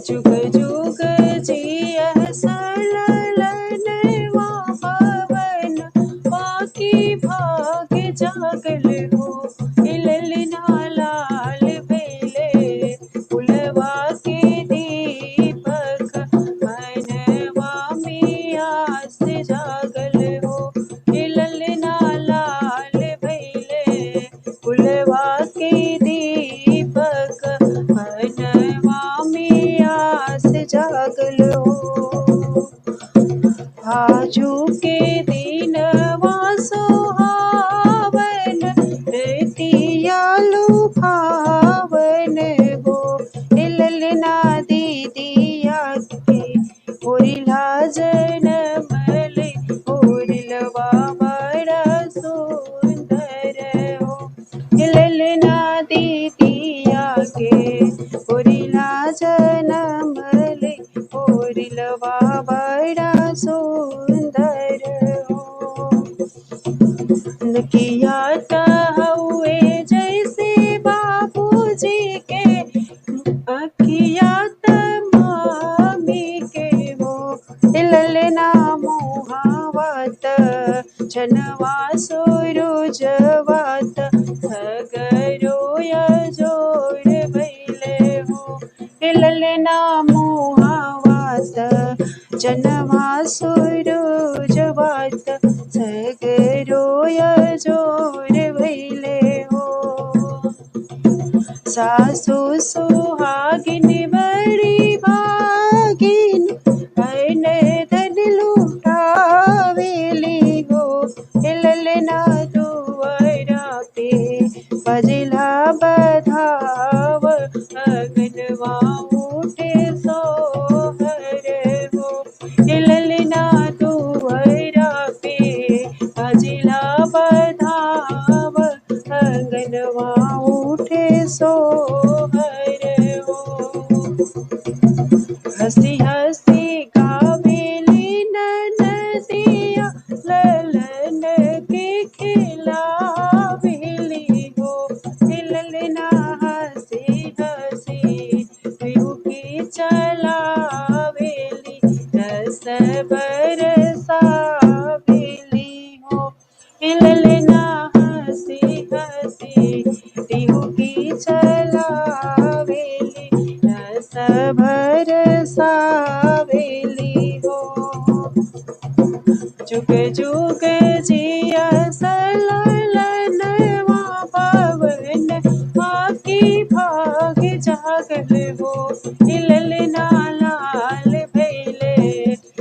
जुग जुग जिया सललनवा पवन बाकी भाग जागल हो। ललना लाल बेले फुलवा के दीपक मनवा में आस जागल हो। ललना लाल बेले फुलवा के दीपक मनवा में आस जागल हो। आजू के दिनवा सुहावन रतिया लुभावन हो। ललना दीदिया के होरिला जनमल होरिलवा बड़ा सुंदर हो। ललना दीदिया के होरिला जनमल होरिलवा बड़ा सुंदर हो। किया हुए जैसे बाबूजी के अखिया मामी के हो। ललना मुहावत छनवा सूरुजवात सगरो जोड़ भैले हो। ललना मुहावत जनवा सूरुजवात सगरो जोड़ भैले हो। सासु सुहागिन बड़ी भागिन अन धन लुटावेली हो। ललना दुआरा पे बजला बधाव अगनवा उठे सोहर हो। ललना दुआरा पे बजला बधाव अगनवा उठे सोहर हो। हंसी हंसी गावेली ननदिया ललन के खिलावेली हो। ललना हंसी हंसी पीहू की चलावेली रस बरसावेली हो। ललना हंसी हंसी पीहू की चलावेली रस बरसावेली हो। जुग जुग जिया सललनवा पवन बाकी भाग जागल हो। ललना लाल बेले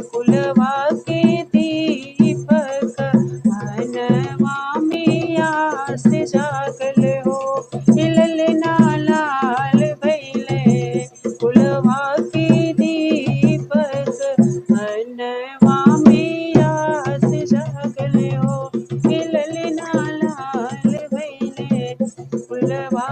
फुलवा के दीपक मनवा में आस जागल हो। ललना लाल बेले फुलवा के दीपक मनवा में आस जागल हो। ललना लाल बेले फुलवा